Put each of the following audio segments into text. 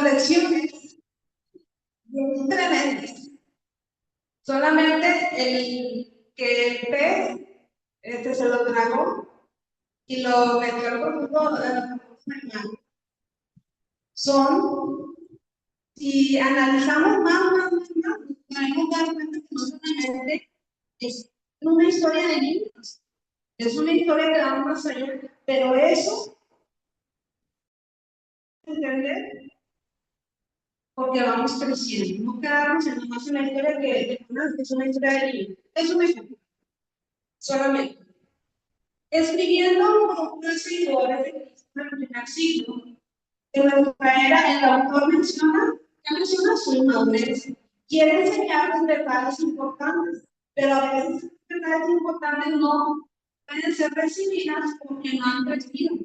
lecciones bien tremendas. Solamente el que el pez se lo tragó y lo metió al profundo mañana. Son, si analizamos más, nos podemos dar cuenta que no solamente es una historia de niños, es una historia que va más allá, pero eso, ¿entender? Porque vamos creciendo, no quedarnos en nomás una historia que es una historia de niños. Es un ejemplo, solamente. Escribiendo unos seguidores de Cristo en el primer siglo, en nuestra era, el autor menciona su inmadurez. Quiere enseñarles detalles importantes, pero a veces detalles importantes no pueden ser recibidas porque no han crecido.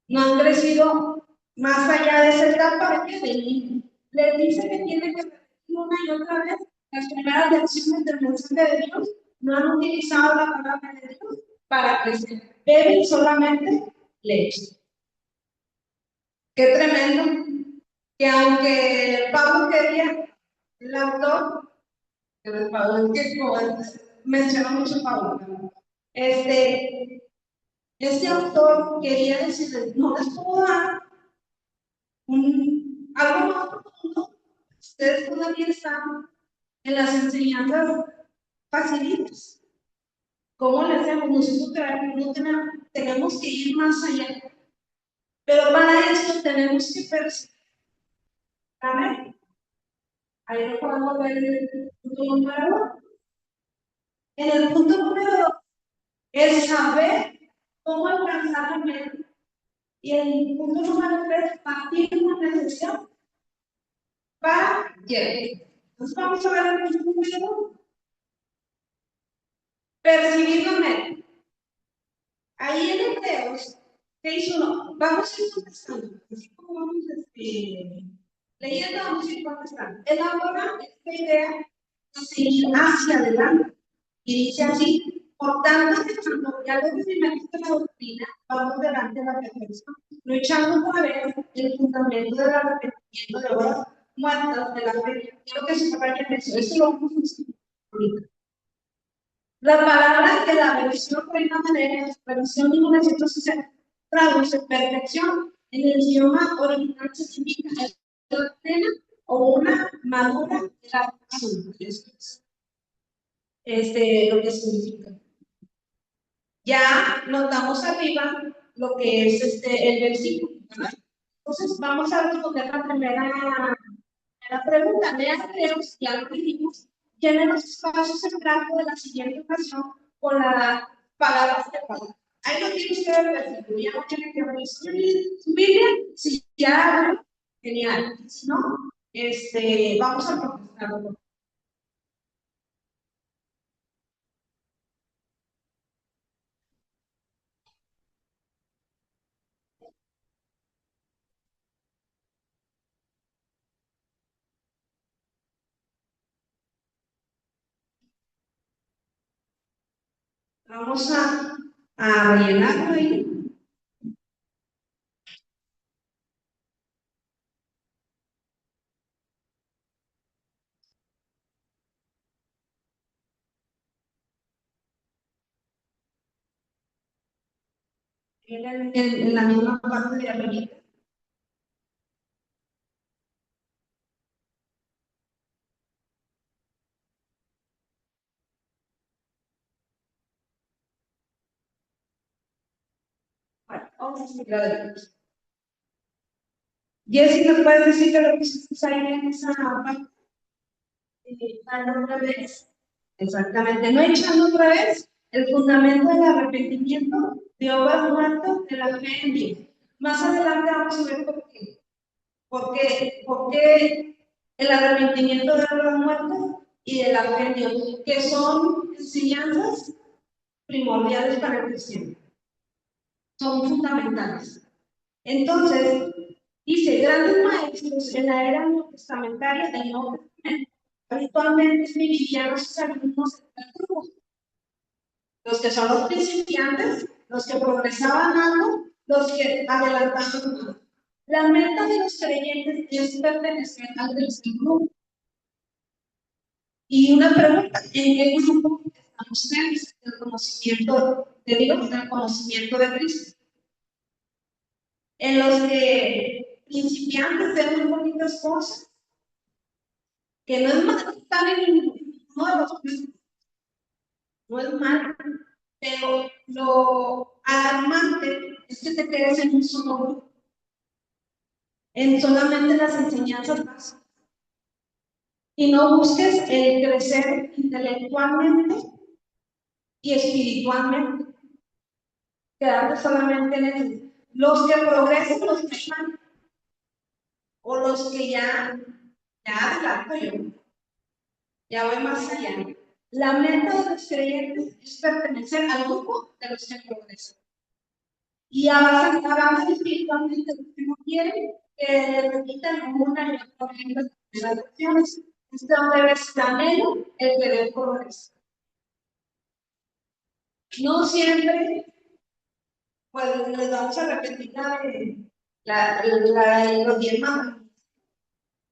No han crecido más allá de esa etapa de niño. Les dice que tiene que repetir una y otra vez las primeras lecciones del mensaje de Dios. No han utilizado la palabra de Dios para crecer. Beben solamente leche. Qué tremendo. Que aunque Pablo quería, el autor, que Pablo, que menciona mucho Pablo, este autor quería decirles, no les puedo dar algo más profundo. Ustedes todavía están en las enseñanzas facilitas. ¿Cómo le hacemos? Nosotros tenemos que ir más allá. Pero para esto tenemos que perseverar. Amén. Ahí lo podemos ver en el punto número 1. En el punto número 2 es saber cómo alcanzar la meta. Y en el punto número 3, partir de una necesidad para llegar. Entonces vamos a ver el punto número 1. Percibir la meta. Ahí en Hebreos, ¿qué hizo uno? Vamos a ir contestando. Así como vamos leyendo, vamos a ir contestando. Elabora esta idea de seguir hacia adelante. Y dice así: por tanto, cuando ya los rudimentos de la doctrina, vamos delante de la perfección, luchando por ver el fundamento del arrepentimiento de obras muertas de la fe. Quiero que se vayan eso. Eso lo vamos a decir ahorita. La palabra de la versión Reina Valera, versión 1960, traduce perfección. En el idioma original se significa la plena o una madura de la razón. Lo que significa. Ya notamos arriba lo que es el versículo, ¿verdad? Entonces vamos a responder la primera pregunta. Lea Hebreos, ya lo dijimos, llene los espacios en blanco de la siguiente ocasión con las palabras de Pablo. Ahí lo tiene usted el versículo. Ya no tiene que revisar su Biblia. Si ya, genial. Si no, vamos a contestarlo. Vamos a rellenarlo ahí. En la misma parte de arriba. Bueno, vamos a seguir adelante. Jessy, ¿nos puedes decir qué lo que se ahí en esa parte? Otra vez. Exactamente. No echando otra vez el fundamento del arrepentimiento de obras muertas de la fe en Dios. Más adelante vamos a ver por qué. ¿Por qué el arrepentimiento de obras muertas y de la fe en Dios? Que son enseñanzas primordiales para el cristiano. Son fundamentales. Entonces, dice, grandes maestros en la era neotestamentaria del Nuevo Testamento habitualmente dividían a sus alumnos en tres grupos. Los que son los principiantes, los que progresaban algo, los que adelantaban algo. La meta de los creyentes es pertenecer al tercer grupo. Y una pregunta, ¿en qué grupo están ustedes? ¿El conocimiento de Dios, el conocimiento de Cristo? En los que principiantes ven muy bonitas cosas, que no es malo estar en ninguno de los grupos, no es malo, pero lo alarmante es que te quedes en un solo grupo, en solamente las enseñanzas básicas, y no busques el crecer intelectualmente y espiritualmente, quedarte solamente en el, los que progresan, los que están, o los que adelanto yo, ya voy más allá. La meta de los creyentes es pertenecer al grupo de los que progresan. Y avanzan espiritualmente los que no quieren que repitan una y otra vez las lecciones. Este hombre ves también el que debe progresar. No siempre, pues les vamos a repetir los 10 mandamientos.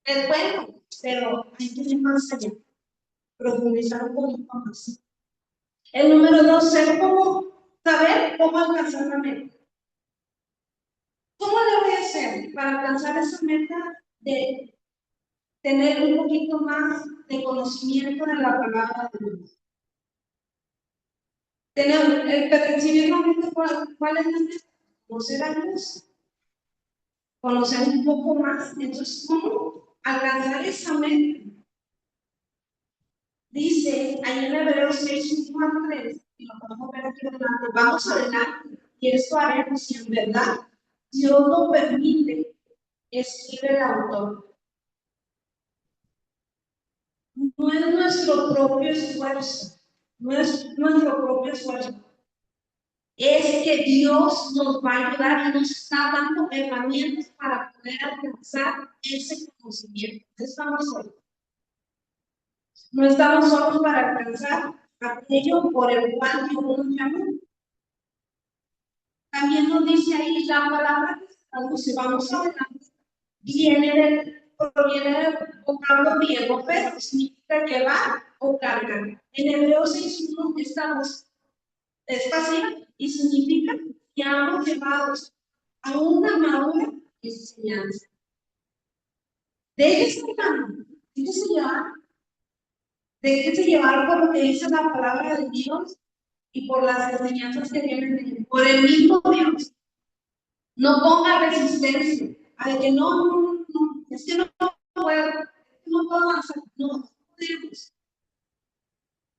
Es bueno, pero hay que ir más allá, profundizar un poquito más. El número 2 es saber cómo alcanzar la meta. ¿Cómo le voy a hacer para alcanzar esa meta de tener un poquito más de conocimiento de la palabra de Dios? Recibir la meta, ¿cuál es la meta? Conocer a Dios, conocer un poco más. Entonces, ¿cómo alcanzar esa meta? Dice ahí en Hebreos 6, 1 al 3, y lo podemos ver aquí adelante, vamos adelante, y esto haremos si en verdad Dios lo permite, escribe el autor. No es nuestro propio esfuerzo, no es nuestro propio esfuerzo, es que Dios nos va a ayudar y nos está dando herramientas para poder alcanzar ese conocimiento. Estamos solos. No estamos solos para alcanzar aquello por el cual Dios nos llamó. También nos dice ahí la palabra, cuando se vamos adelante, proviene del vocablo griego, pero significa llevar o cargar. En Hebreos 6.1 estamos, es pasiva y significa que hemos llevados a una madura enseñanza. Déjese llevar por lo que dice la palabra de Dios y por las enseñanzas que vienen por el mismo Dios. No ponga resistencia a que no, es que no puedo hacer, no podemos.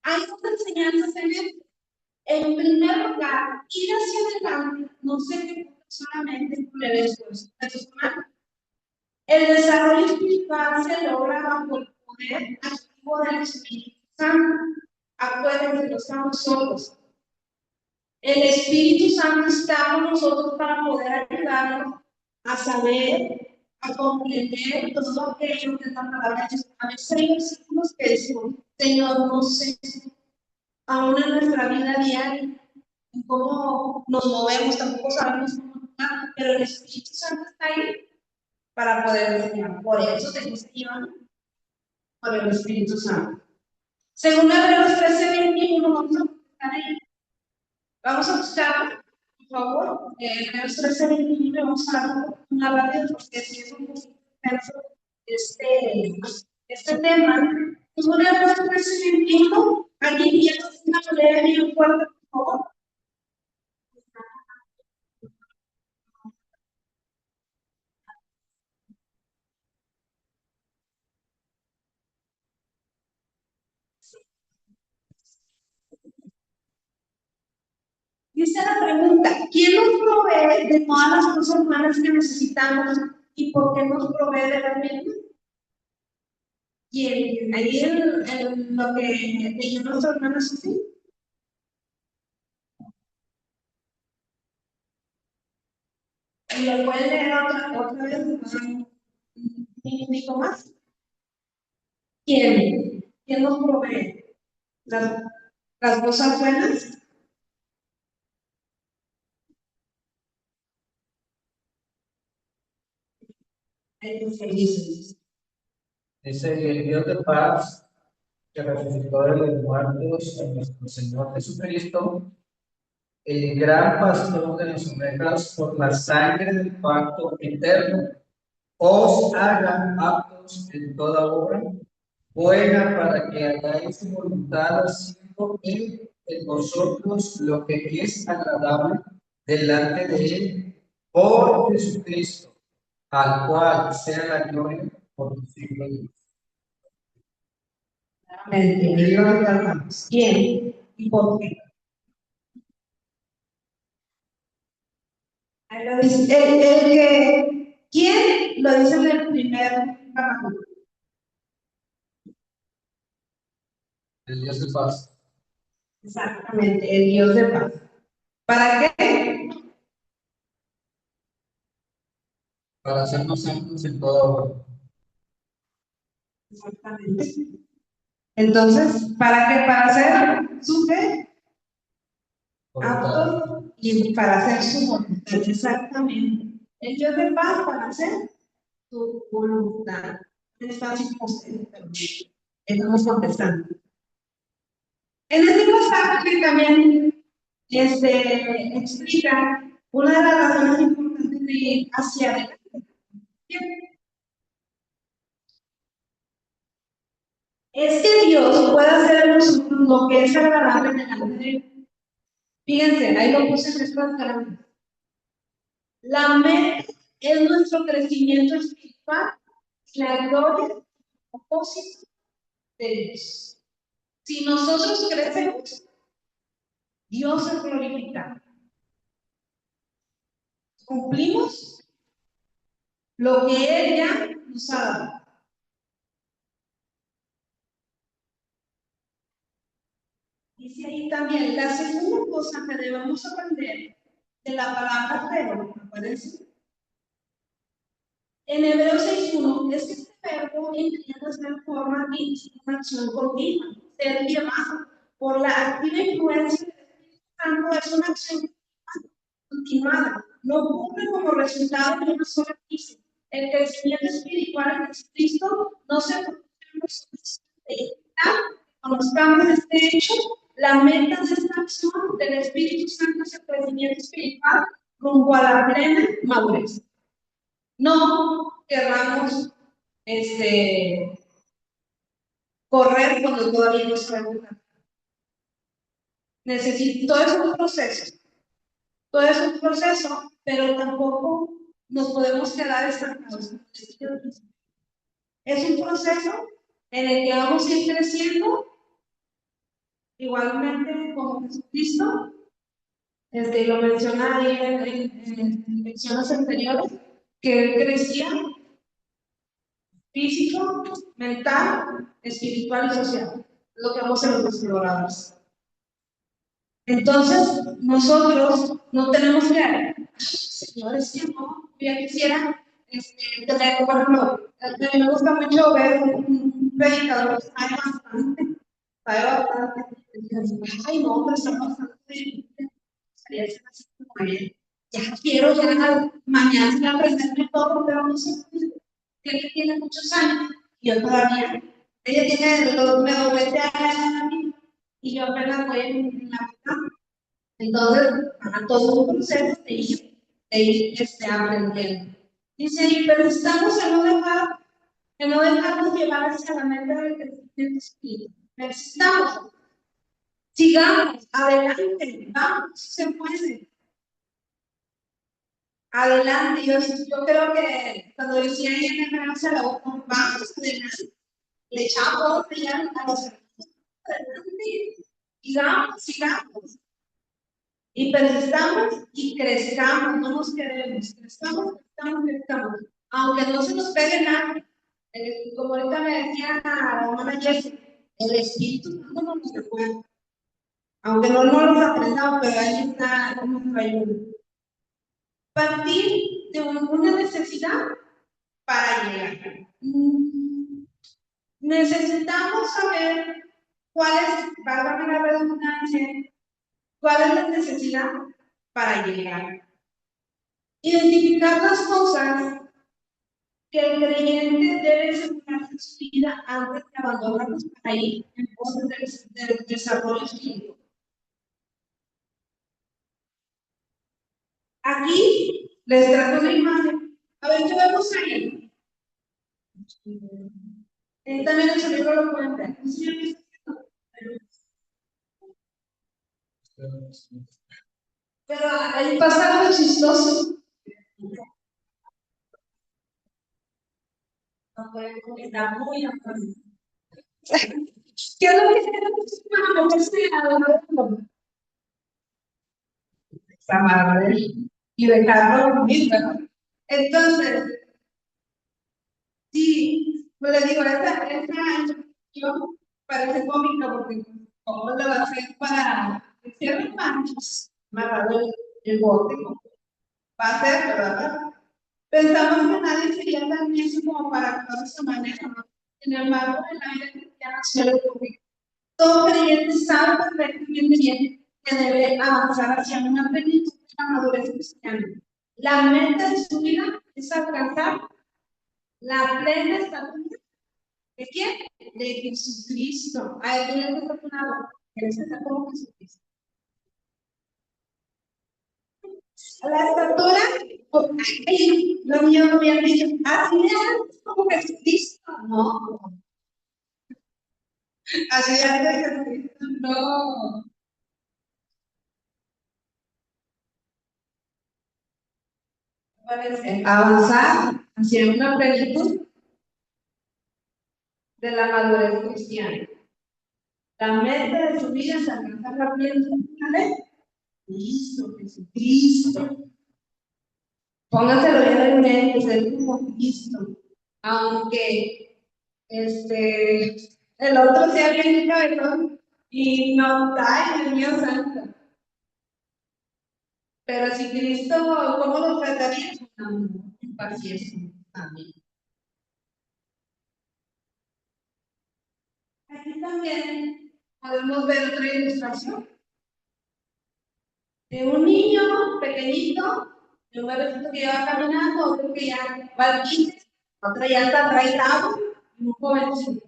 Hay otras enseñanzas en él. En primer lugar, ir hacia adelante no se ejecuta solamente con el esfuerzo personal. El desarrollo espiritual se logra bajo el poder activo del Espíritu Santo. Acuérdense, no estamos solos. El Espíritu Santo está con nosotros para poder ayudarnos a saber, a comprender todo aquello que es la palabra de Dios. A veces hay versículos que decimos, Señor, no sé, aún en nuestra vida diaria, en cómo nos movemos, tampoco sabemos cómo actuar, pero el Espíritu Santo está ahí para poder enseñar. Por eso tenemos que llevar por el Espíritu Santo. Según Hebreos 13:21, vamos a buscar ahí. Vamos a buscar, por favor, Hebreos 13:21, vamos a dar una rápida porque si es un poquito extenso este tema. Según Hebreos 13:21, aquí viene una pelea bien fuerte, por favor. Dice la pregunta, ¿quién nos provee de todas las cosas humanas que necesitamos y por qué nos provee de la mente? ¿Quién? Ahí lo que leyó nuestra hermana Sofía. Y lo pueden leer otra vez, un poquito más. ¿Quién nos provee las cosas buenas? Felices. Dice el Dios de paz que resucitó de los muertos en nuestro Señor Jesucristo, el gran pastor de las ovejas, por la sangre del pacto eterno, os haga aptos en toda obra buena para que hagáis su voluntad, haciendo Él en vosotros lo que es agradable delante de Él por Jesucristo, al cual sea la gloria por los siglos. ¿Quién y por qué? Ahí lo dice, ¿quién? Lo dice en el primer párrafo. El Dios de paz. Exactamente, el Dios de paz. ¿Para qué? Para hacernos santos en toda obra. Exactamente. Entonces, ¿para qué? Para hacer su fe apto y para hacer su voluntad. Exactamente. El Dios de paz para hacer su voluntad. Es fácil pero estamos contestando. En este pasaje también explica una de las razones importantes de ir hacia adelante. Es que Dios puede hacer en nosotros lo que es agradable delante de Él. Fíjense, ahí lo puse en estas palabras. La meta es nuestro crecimiento espiritual y la gloria, el propósito de Dios. Si nosotros crecemos, Dios se glorifica. Cumplimos lo que Él ya nos ha dado. Dice ahí también, la segunda cosa que debemos aprender de la palabra pero, acuérdense, en Hebreos 6.1 es que este verbo entiende ser forma de una acción continua, ser llevado por la activa influencia del Espíritu Santo, es una acción continuada, no ocurre como resultado de una sola crisis. El crecimiento espiritual en Jesucristo no se produce en nosotros conozcamos este hecho, la meta de esta acción del Espíritu Santo es el crecimiento espiritual rumbo a la plena madurez. No querramos correr cuando todavía no sabemos. Todo es un proceso. Todo es un proceso, pero tampoco nos podemos quedar estancados. Es un proceso en el que vamos a ir creciendo, igualmente como Jesucristo. Lo menciona ahí en lecciones anteriores, que él crecía físico, mental, espiritual y social. Es lo que vamos a los exploradores. Entonces, nosotros no tenemos que, señores, que no, yo quisiera tener, por ejemplo, a mí me gusta mucho ver un predicador que sabe bastante, ay, no, pero está bastante, ya quiero llegar mañana a aprenderme todo, pero no sé, que tiene muchos años, y yo todavía, ella tiene los 20 años, y yo apenas voy en la mitad. Entonces, para todo un proceso de ir aprendiendo. Dice, y persistamos en no dejarnos llevar hacia la meta del crecimiento espiritual. Persistamos. Sigamos, adelante, vamos, se puede. Adelante, yo creo que cuando decía ahí en el se la vamos adelante, le echamos ya a los adelante, sigamos. Y persistamos y crezcamos, no nos quedemos, crezcamos. Aunque no se nos pegue nada, como ahorita me decía la hermana Jessie, el Espíritu Santo no nos recuerda. Aunque no nos aprendamos, pero ahí está nuestra ayuda. Partir de una necesidad para llegar. Necesitamos saber cuál es, valga la redundancia, cuál es la necesidad para llegar. Identificar las cosas que el creyente debe asegurarse su vida antes de abandonarnos para ir en pos del desarrollo espiritual. Aquí les trato una imagen. A ver, ¿qué vemos ahí? También el cerebro lo pueden ver. Pero ahí pasa algo chistoso. No pueden comentar muy amable. ¿Qué es lo que tenemos para moverse a la hora esa madre y dejarlo dormir, ¿verdad? Entonces, sí, pues le digo, esta yo parece cómica porque cómo lo va a hacer para ciertos manchos, amarrado el bote, va a ser, ¿verdad? Pensamos que nadie sería tan necio como para actuar de esa manera, ¿no? Sin embargo, en la vida cristiana suele ocurrir. Todo creyente sabe perfectamente bien que debe avanzar hacia una plenitud de la madurez cristiana. La meta de su vida es alcanzar la plena estatura de quién? De Jesucristo. A él le está afortunado. Él está como Jesucristo. La estatura, lo mío no había dicho, así es como Jesucristo. No. Así es de Jesucristo. No. Parece avanzar hacia una plenitud de la madurez cristiana. La meta de su vida es alcanzar la plenitud de Cristo, Jesucristo. Póngaselo bien en mente, ser como Cristo. Aunque el otro sea bien cabezón y no está en el mío santo. Pero si Cristo, ¿cómo lo trataría? Con amor, con paciencia. Amén. Aquí también podemos ver otra ilustración de un niño pequeñito, de un bebecito que ya va caminando, otro que ya va al quince, otro ya está traizado, y un jovencito.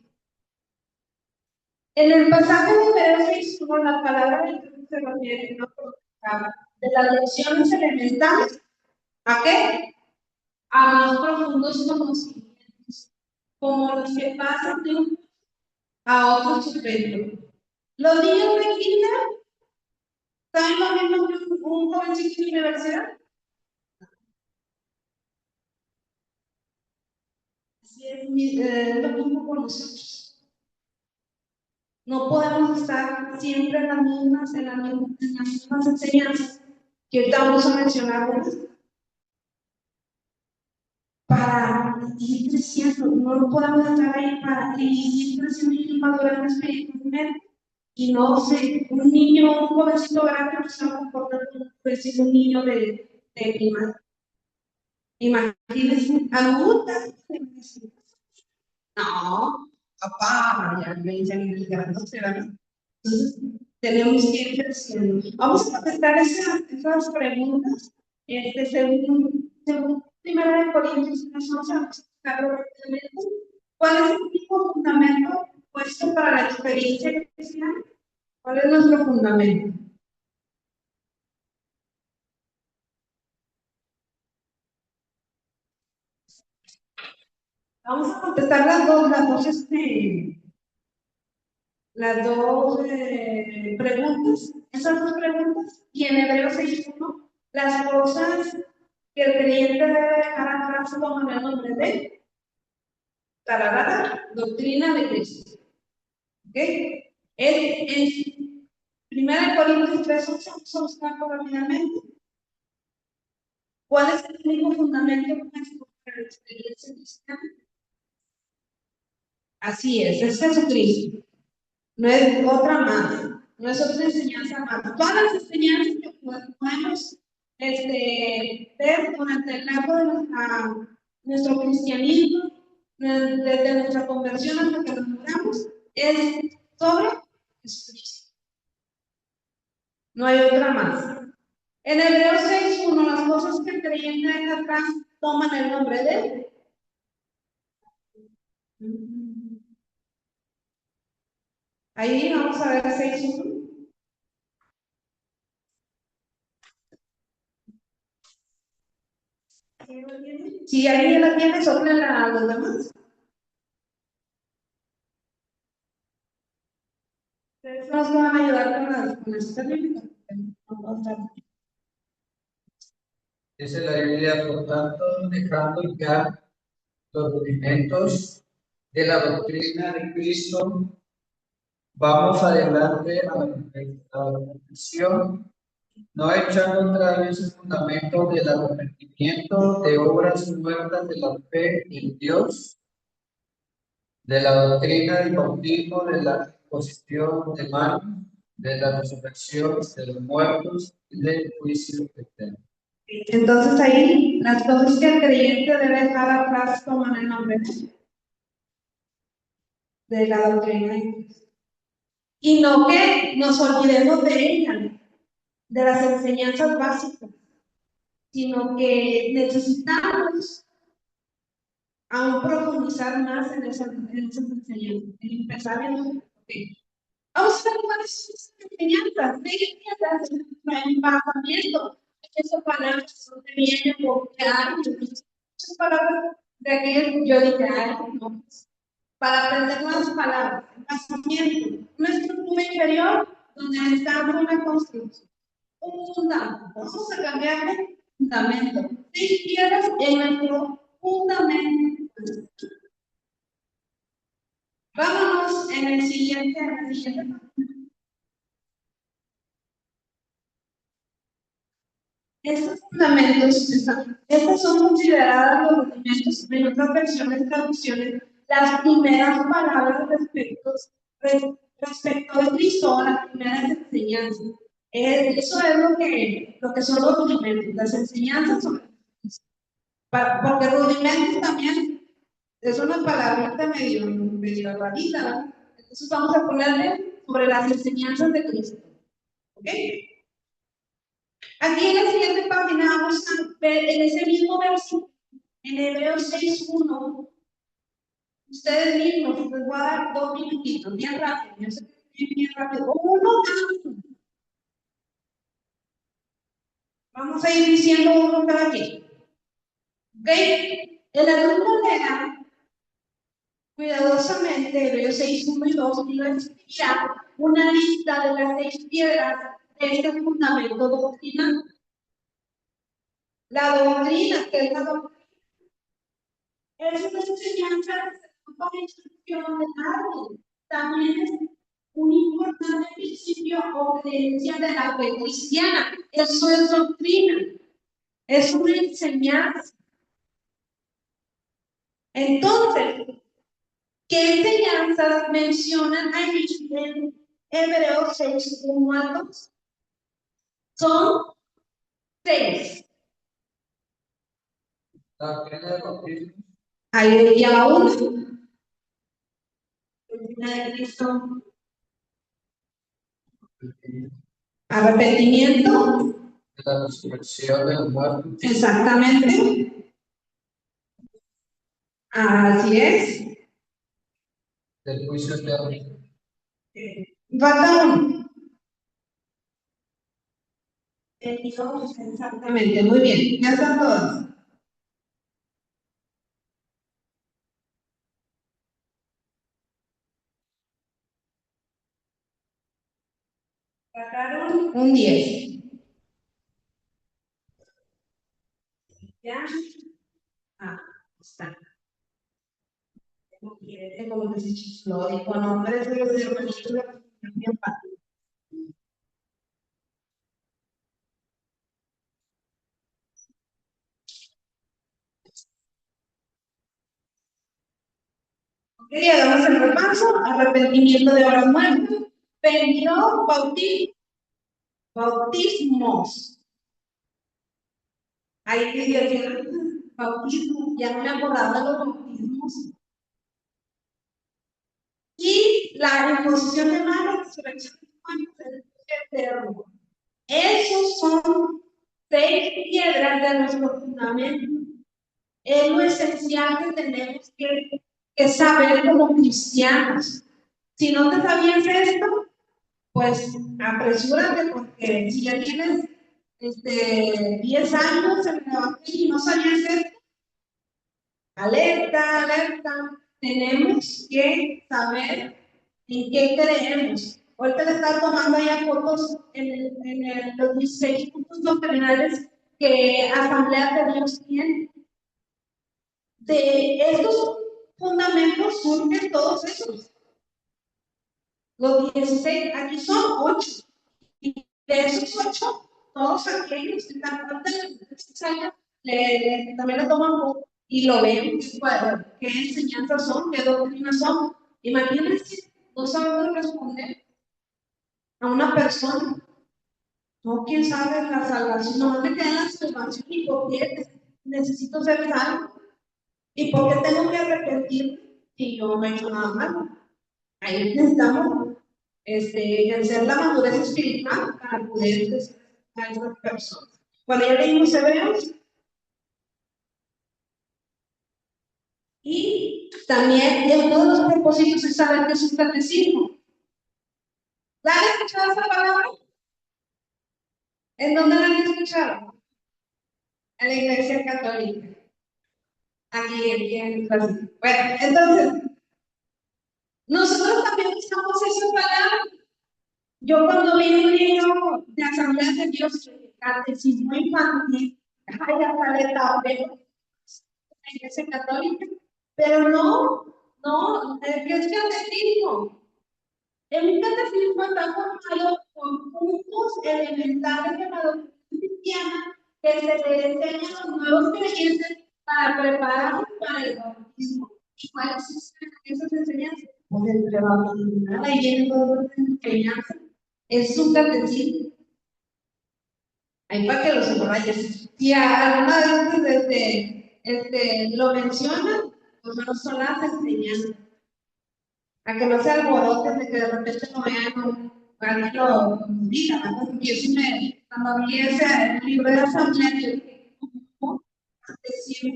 En el pasaje de Hebreos 6, como la palabra de Dios se refiere no de las lecciones elementales, ¿a qué? A más profundos conocimientos, como los que pasan de un a otro superior. Los niños de kinder saben lo mismo que un jovencito de universidad. Así es, lo mismo con nosotros. No podemos estar siempre en las mismas enseñanzas que ahorita vamos a mencionar para ir creciendo. No podemos estar ahí para ir creciendo y madurando espiritualmente. Y no sé, un niño, un jovencito grande que se va comportando como un niño de primaria. Imagínense, adultas. No, papá, ya me dicen el grandote, ¿verdad? Entonces, tenemos que ir creciendo. Vamos a contestar esas preguntas. Según Primera de Corintios, nos vamos a buscar rápidamente. ¿Cuál es el único fundamento puesto para la experiencia cristiana? ¿Cuál es nuestro fundamento? Vamos a contestar las dos preguntas, esas dos preguntas, y en Hebreos 6:1, las cosas que el creyente debe dejar atrás toman el nombre de doctrina de Cristo. ¿Ok? En 1 Corintios 3:8, vamos a buscarlo rápidamente. ¿Cuál es el único fundamento para la experiencia cristiana? Así es Jesucristo. No es otra más, no es otra enseñanza más. Todas las enseñanzas que podemos ver durante el largo de nuestro cristianismo, desde nuestra conversión hasta que nos muramos, es sobre Jesucristo. No hay otra más. En Hebreos 6:1, las cosas que el creyente deja atrás toman el nombre de Ahí vamos a ver 6.1. Si alguien ya la tiene, sopla a los demás. Ustedes nos van a ayudar con esta bíblica. Dice la Biblia, por tanto, dejando ya los rudimentos de la doctrina de Cristo, vamos adelante a la perfección, no echando otra vez el fundamento del arrepentimiento de obras muertas de la fe en Dios, de la doctrina del bautismo, de la imposición de manos, de la resurrección de los muertos y del juicio eterno. Entonces ahí las cosas que el creyente debe dejar atrás toman el nombre de la doctrina de Cristo. Y no que nos olvidemos de ella, de las enseñanzas básicas, sino que necesitamos aún profundizar más en esas enseñanzas, en empezar en vamos a ver cuáles son esas enseñanzas, de embasamiento, esas palabras son que vienen porque hay muchas palabras de aquellas yo dije, no, para aprender nuevas palabras, embasamiento, una estructura inferior donde está una construcción, un fundamento, vamos a cambiarle fundamento, 6 piedras en nuestro fundamento. Vámonos en el siguiente. Estos fundamentos, estos son considerados los rudimentos en otras versiones, traducciones, las primeras palabras respecto de Cristo, o las primeras enseñanzas. Eso es lo que son los rudimentos, las enseñanzas sobre Cristo. Porque rudimentos también es una palabrita medio rarita, ¿no? Entonces vamos a ponerle sobre las enseñanzas de Cristo. ¿Ok? Aquí en la siguiente página vamos a ver en ese mismo versículo, en Hebreos 6.1, ustedes mismos, les voy a dar 2 minutitos, bien rápido, yo sé que es bien rápido, vamos a ir diciendo uno cada quien. ¿Ok? El alumno lea cuidadosamente Hebreos 6.1 y 2 y lo escribirá una lista de las 6 piedras de este fundamento doctrinal. La doctrina, que es la doctrina, es una enseñanza con instrucción de árbol. También es un importante principio o creencia de la fe cristiana. Eso es doctrina. Es una enseñanza. Entonces, ¿qué enseñanzas mencionan ahí en Hebreos 6.1 a 2? Son 6. La doctrina del bautismo, Ahí ya uno. De Cristo. Arrepentimiento. de la resurrección de los muertos, Exactamente. Así es. del juicio eterno. Falta uno. Exactamente, muy bien. Ya están todos. Sacaron un 10. ¿Ya? Está. Como que se chifló y con nombres de los hermanitos bien fácil. Ok, hagamos el repaso. Arrepentimiento de obras muertas. Perdió bautismos. Ahí dice bautismo, ya no me acordaba de los bautismos. Y la imposición de manos, resurrección del eterno. Esos son 6 piedras de nuestro fundamento. Es lo esencial que tenemos que que saber como cristianos. Si no te sabías esto, pues apresúrate, porque si ya tienes 10 años en el evangelio y no sabías esto, alerta, alerta, tenemos que saber en qué creemos. Ahorita le estaba tomando ya fotos en los 16 puntos doctrinales que Asamblea de Dios tiene. De estos fundamentos surgen todos esos. Los 16, aquí son 8. Y de esos 8, todos aquellos que están parte de los años, también lo toman y lo ven, bueno, qué enseñanzas son, qué doctrinas son. Imagínense, no sabemos responder a una persona. No, quién sabe la salvación, no me queda la salvación y por qué necesito ser salvo y por qué tengo que arrepentir si yo no he hecho nada malo. Ahí necesitamos ejercer la madurez espiritual para poder decir a esas personas. Cuando ya leímos Hebreos, y también uno de los propósitos es saber qué es un catecismo. ¿La han escuchado esa palabra? ¿En dónde la han escuchado? En la Iglesia Católica. Aquí en Brasil. Bueno, entonces, nosotros también usamos esa palabra. Yo cuando vi un libro de Asamblea de Dios, catecismo infantil, ay, hasta le tapé la Iglesia Católica, pero no, ¿qué es catecismo? El catecismo está formado por puntos elementales de la doctrina cristiana que se le enseñan a los nuevos creyentes para prepararlos para el bautismo. ¿Y cuáles son esas enseñanzas? Pues entre bautizar ahí vienen todas las enseñanzas. Es un catecismo. Ahí para que lo subrayes. Si alguna vez lo mencionan, pues no son las enseñanzas. A que no se alboroten de que de repente lo vean o alguien lo diga, ¿verdad? Porque yo sí cuando vi ese libro de asamblea, yo dije, ¿cómo?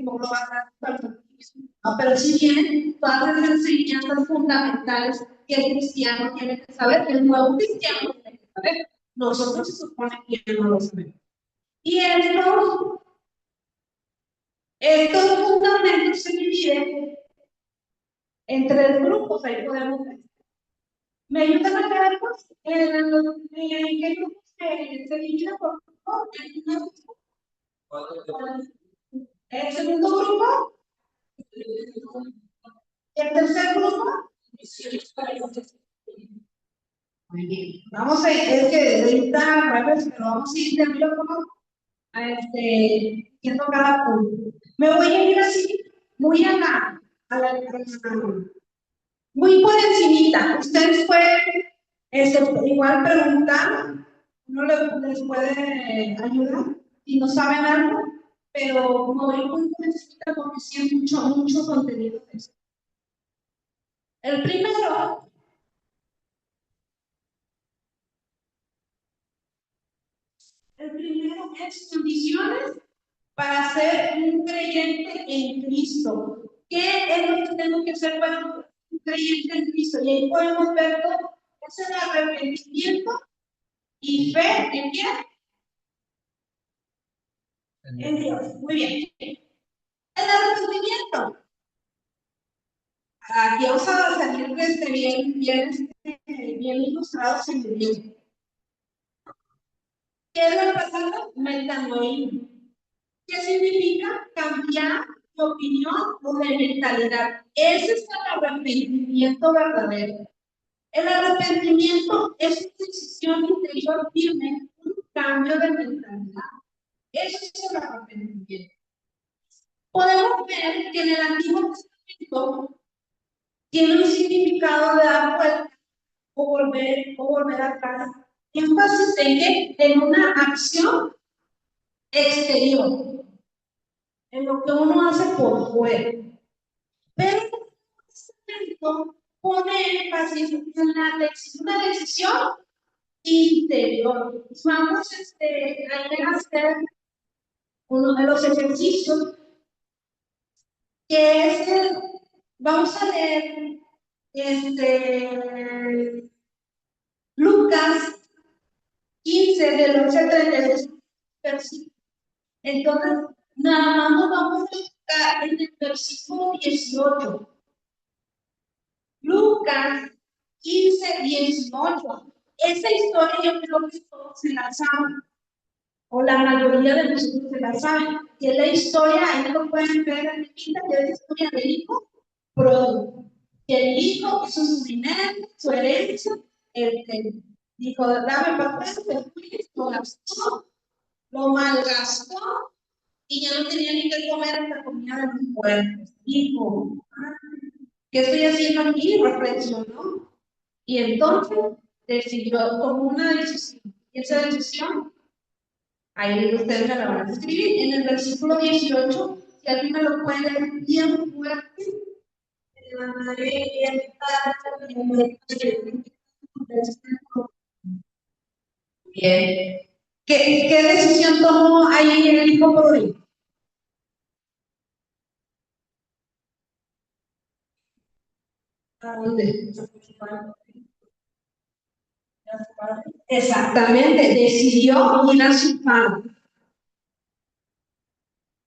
¿Cómo lo va a dar? No, pero si bien todas las enseñanzas fundamentales que el cristiano tiene que saber, que el nuevo cristiano tiene que saber, nosotros se supone que ya no lo sabemos. Y estos fundamentos se dividen en 3 grupos, ahí podemos ver. ¿Me ayudan a ver pues, en qué grupos se divide por favor? El segundo grupo, el tercer grupo. Muy bien. Vamos a ir, es que ahorita, pero vamos a ir de bloco viendo cada punto. Me voy a ir así, muy muy por encimita. Ustedes pueden igual preguntar, uno les puede ayudar si no saben algo, pero me voy muy por encimita porque sí hay mucho contenido de esto. El primero es condiciones para ser un creyente en Cristo. ¿Qué es lo que tengo que hacer para un creyente en Cristo? Y ahí podemos ver todo. Es el arrepentimiento y fe en quién? En Dios. Muy bien. El arrepentimiento. Aquí vamos a salir bien ilustrados en el libro. ¿Qué es la palabra? Metanoia. ¿Qué significa? Cambiar de opinión o de mentalidad. Ese es el arrepentimiento verdadero. El arrepentimiento es una decisión interior firme, un cambio de mentalidad. Eso es el arrepentimiento. Podemos ver que en el Antiguo Testamento tiene un significado de dar vuelta o volver atrás. Énfasis en una acción exterior, en lo que uno hace por fuera. Pero el Testamento pone énfasis en una decisión interior. Vamos a hacer uno de los ejercicios que es Vamos a leer Lucas 15 del 11 al 32 versículos. Entonces, nada más nos vamos a buscar en el versículo 18. Lucas 15, 18. Esa historia yo creo que todos se la saben, o la mayoría de nosotros se la saben. Que es la historia, ahí lo pueden ver en que es la historia del hijo pródigo. Que el hijo hizo su dinero, su herencia, dijo, dame papel, lo gastó, lo malgastó, y ya no tenía ni que comer hasta comida de los puercos. Dijo, ¿qué estoy haciendo aquí? Reflexionó. Y entonces decidió, tomó una decisión. Y esa decisión, ahí ustedes me la van a escribir. En el versículo 18, si alguien me lo puede leer bien fuerte, me levantaré bien tarde, bien. ¿Qué decisión tomó ahí el hijo pródigo? ¿A dónde? Exactamente, decidió ir a su padre.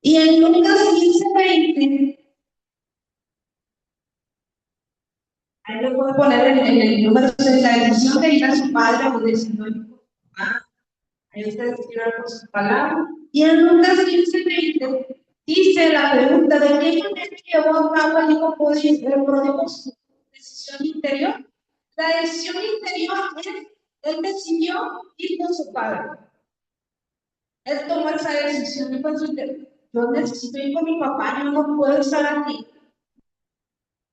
Y en Lucas 15:20, ahí lo puedo poner en el número 6, la decisión de ir a su padre o decidió ir a su padre. Ahí ustedes escriban con sus palabras. Y en Lucas 15:20 dice la pregunta de qué manera llevó a cabo el hijo pródigo su decisión interior. La decisión interior es, él decidió ir con su padre. Él tomó esa decisión y con su interior. Yo necesito ir con mi papá, yo no puedo estar aquí.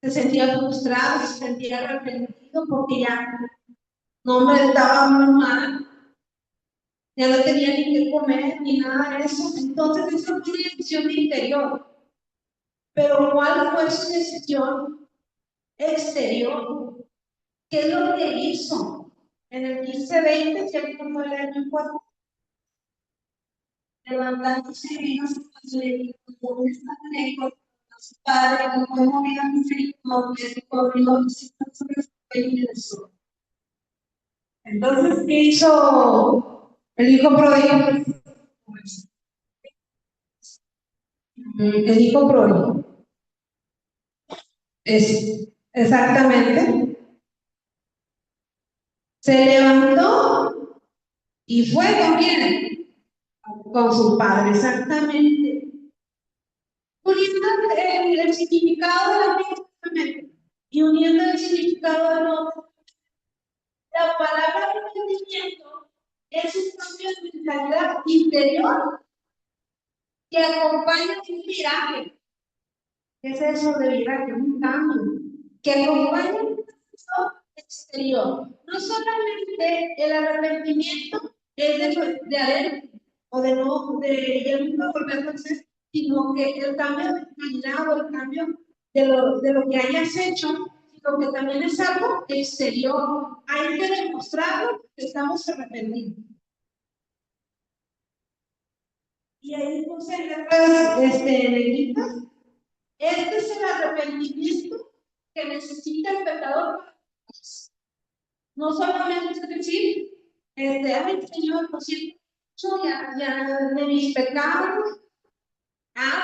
Se sentía frustrado, se sentía arrepentido porque ya no me estaba muy mal, ya no tenía ni qué comer ni nada de eso. Entonces, esa fue una decisión interior. Pero, ¿cuál fue su decisión exterior? ¿Qué es lo que hizo? En el 15:20, si alguien fue el año 4, levantándose y vino a su padre y dijo: ¿dónde está lejos? A su padre, como hemos visto misericordia, y corrió sobre su pecho y del sol. Entonces, ¿qué hizo el hijo pródigo? El hijo pródigo es exactamente, se levantó y fue con quién, con su padre, exactamente. Uniendo el significado del Antiguo Testamento y uniendo el significado del Nuevo, la palabra arrepentimiento es un cambio de mentalidad interior que acompaña un viraje. ¿Qué es eso de viraje? Un cambio que acompaña un proceso exterior. No solamente el arrepentimiento es de adentro o de no, de nunca volver a hacer, sino que el cambio de mentalidad o el cambio de lo que hayas hecho, sino que también es algo exterior. Hay que demostrarlo que estamos arrepentidos. Y ahí puse letras negritas. Este es el arrepentimiento que necesita el pecador. No solamente es decir, ay Señor, lo siento, ya de mis pecados,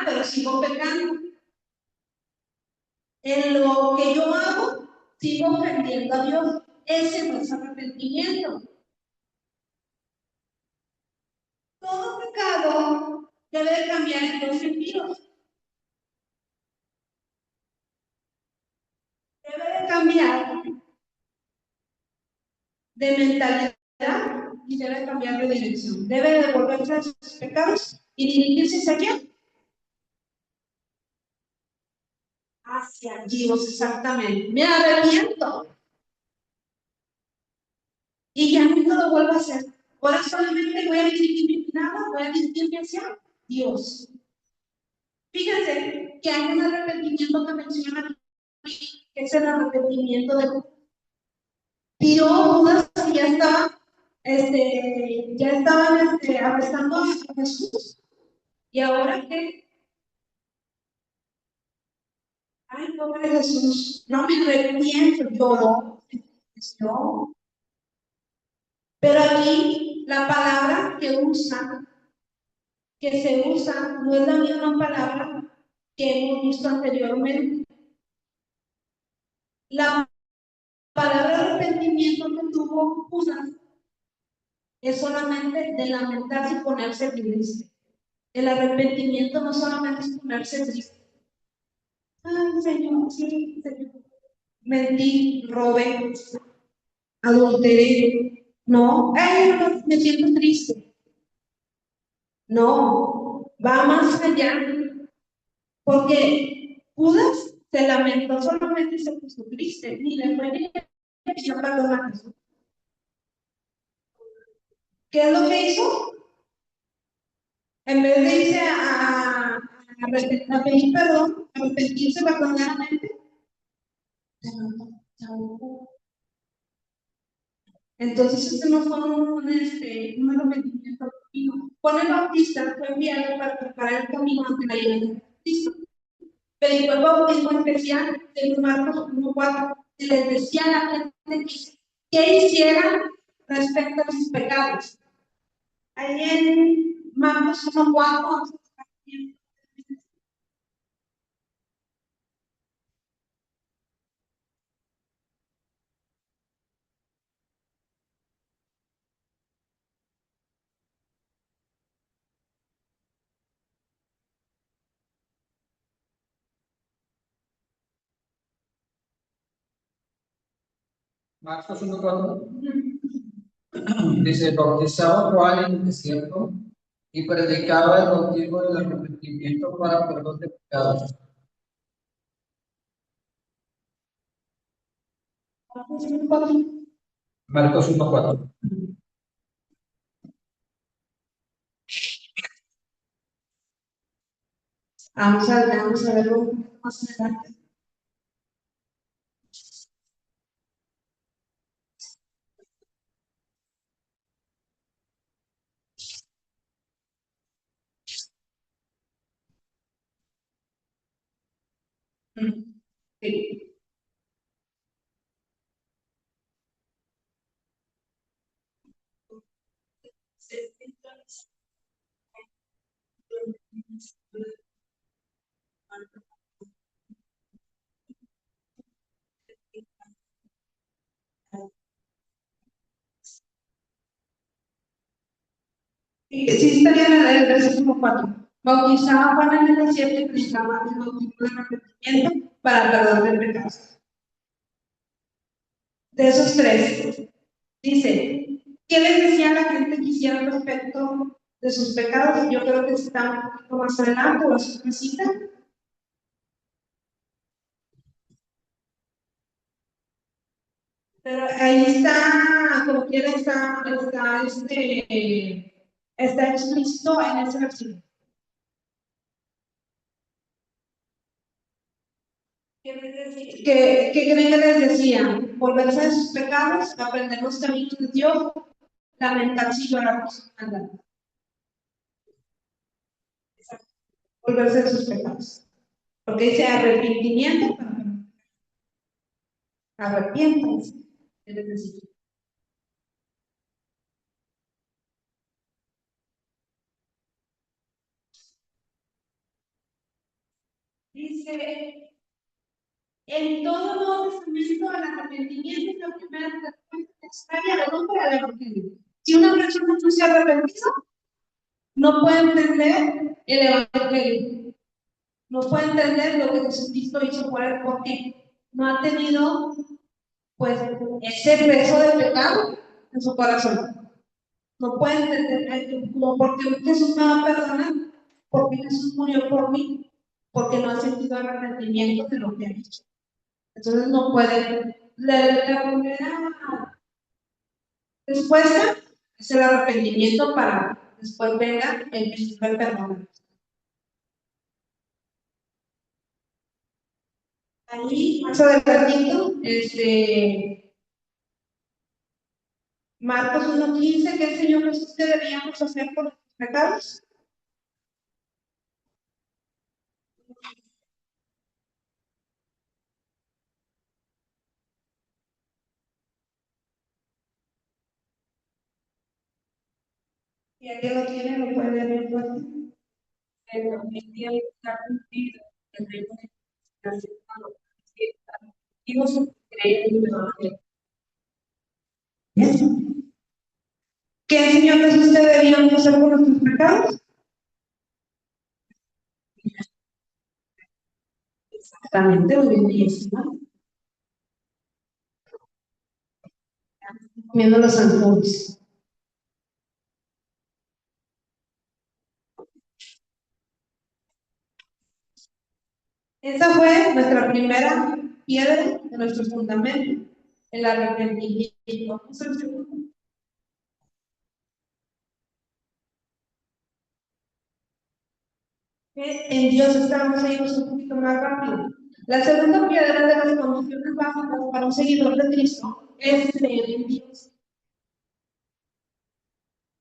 pero sigo pecando. En lo que yo hago, sigo ofendiendo a Dios. Ese no es arrepentimiento. Todo pecado debe de cambiar en dos sentidos. Debe de cambiar de mentalidad y debe cambiar de dirección. Debe de volverse a sus pecados y dirigirse hacia quién? Hacia Dios, exactamente. Me arrepiento y ya no lo vuelvo a hacer. Ahora solamente voy a dirigir mi mirada, voy a dirigirme hacia Dios. Fíjense que hay un arrepentimiento que menciona aquí, que es el arrepentimiento de Judas, que ya estaba, ya estaban arrestando a Jesús. Y ahora que Ay, pobre Jesús, no me arrepiento, yo. Pero aquí la palabra que se usa, no es la misma palabra que hemos visto anteriormente. La palabra arrepentimiento que tuvo Judas es solamente de lamentarse y ponerse triste. El arrepentimiento no solamente es ponerse triste. Ay, Señor, sí, Señor. Mentí, robé, adulteré. No, ay, no, me siento triste. No, va más allá. Porque Judas se lamentó solamente y se puso triste. Ni le fue ni le pidió perdón a Jesús. ¿Qué es lo que hizo? En vez de irse a pedir perdón, a arrepentirse verdaderamente, entonces este no fue un arrepentimiento continuo. Juan el Bautista fue enviado para preparar el camino ante la llegada de Cristo. Predicó el bautismo especial de Marcos 1:4 y les decía a la gente que hicieran respecto a sus pecados. Ahí en Marcos 1:4. Marcos 1:4 dice, bautizaba Juan en el desierto y predicaba el bautismo del arrepentimiento para perdón de pecados. Marcos 1:4. Vamos a verlo un poco más adelante. Sí. Sí, estaría en el versículo 4. Bautizaba a Juan en el desierto y predicaba el bautismo de arrepentimiento para el perdón de pecados. De esos tres, dice, ¿qué les decía a la gente que hiciera respecto de sus pecados? Yo creo que está un poquito más adelante o a su casita. Pero ahí está, como quiera, está explícito en ese versículo. ¿Qué creen que les decía? Volverse de sus pecados, aprender los caminos de Dios, lamentarse y llorar por su maldad. Volverse de sus pecados. Porque dice arrepentimiento, arrepiéntanse. Es decir, dice, en todo Nuevo Testamento, el arrepentimiento es la primera respuesta necesaria o no para el evangelio. Si una persona no se ha arrepentido, no puede entender el evangelio. No puede entender lo que Jesucristo hizo por él porque no ha tenido, pues, ese peso de pecado en su corazón. No puede entender, como porque Jesús me va a perdonar, porque Jesús murió por mí, porque no ha sentido arrepentimiento de lo que ha hecho. Entonces no puede. La primera respuesta es el arrepentimiento para después venga el que se perdón. Ahí, más adelantito, Marcos 1:15, ¿qué enseñó Jesús que debíamos hacer por los pecados? Y aquí lo tiene, lo puede ver bien fuerte. Pero el día de estar cumplido, el reino de Dios está cercano. Dios cree en el ¿Qué enseñó Jesús que debíamos hacer con nuestros pecados? Exactamente, obediencia. Comiendo los alcoholes. Esa fue nuestra primera piedra de nuestro fundamento, el arrepentimiento. Vamos al segundo. En Dios estamos ahí un poquito más rápido. La segunda piedra de las condiciones básicas para un seguidor de Cristo es creer en Dios.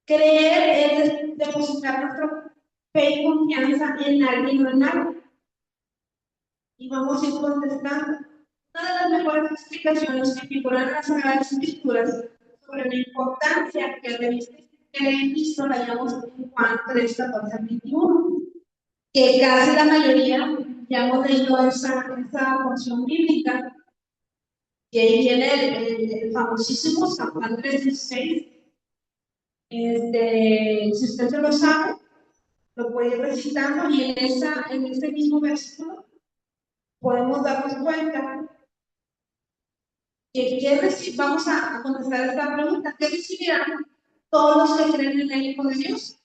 Creer es depositar nuestra fe y confianza en alguien o en algo. Y vamos a ir contestando. Una de las mejores explicaciones que figuran en las Sagradas Escrituras sobre la importancia que reviste creer en Cristo la hallamos en Juan 3, 14 al 21, que casi la mayoría ya hemos leído esa porción bíblica, que ahí viene el famosísimo San Juan 3:16. Si usted se lo sabe, lo puede ir recitando y en ese mismo versículo podemos darnos cuenta que vamos a contestar esta pregunta: ¿qué recibirán todos los que creen en el Hijo de Dios?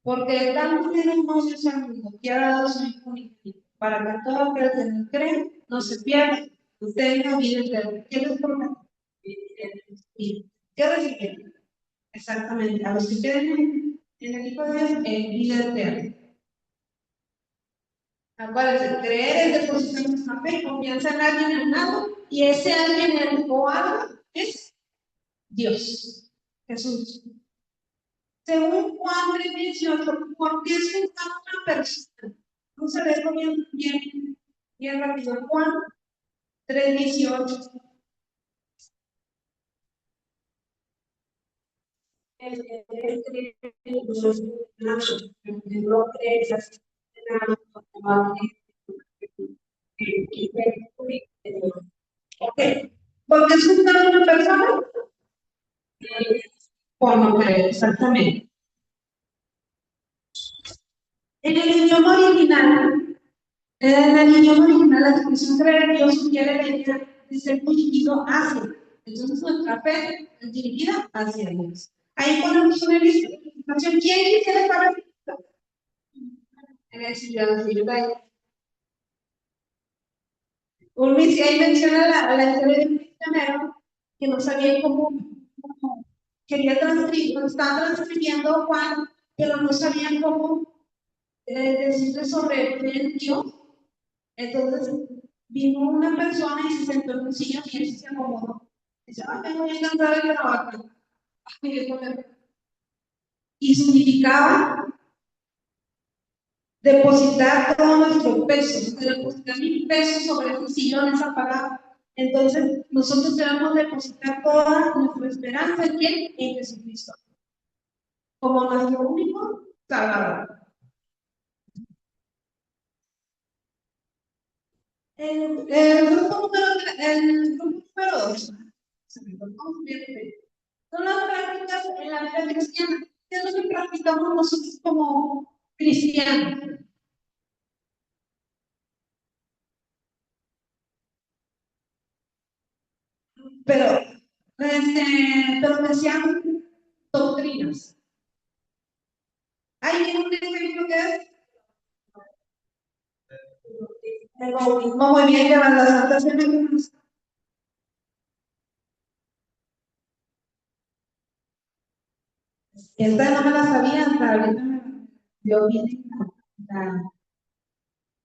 Porque tan hermoso es el mundo que ha dado su Hijo unigénito, para que todo aquel que en él cree no se pierda, tenga vida eterna. ¿Qué les promete? ¿Qué reciben? Exactamente, a los que creen en el Hijo de Dios, en vida eterna. Acuérdense, creer es depositar nuestra fe, confianza en alguien en nada, y ese alguien o algo es Dios, Jesús. Según Juan 3:18, ¿por qué es una persona? Vamos a leerlo bien rápido. Juan 3:18. Okay. ¿Por qué es una persona? Por no creer, exactamente. En el idioma original, la expresión creer en Dios quiere decir ser dirigido hacia. Entonces, nuestra fe es dirigida hacia Dios. Ahí ponemos una lista. ¿Quién quisiera estar aquí? En el ciudadano de Ulmis, ahí menciona la historia de un misionero que no sabía cómo quería transcribir, nos estaba transcribiendo Juan, pero no sabían cómo decirle sobre el Dios. Entonces vino una persona y se sentó en un sillón y él se acomodó. Dice: tengo bien cansado de trabajar. Y significaba depositar todo nuestro peso, depositar mi peso sobre ese sillón, esa palabra. Entonces, nosotros debemos depositar toda nuestra esperanza en quién, en Jesucristo, como nuestro único Salvador. El grupo número 2 son las prácticas en la vida cristiana. ¿Qué es lo que practicamos nosotros como cristianos? Pero, pero me decían doctrinas. Hay un ejemplo que es el bautismo. Muy bien, que van las santas semillas. Esta no me la sabía hasta ahorita. Yo vine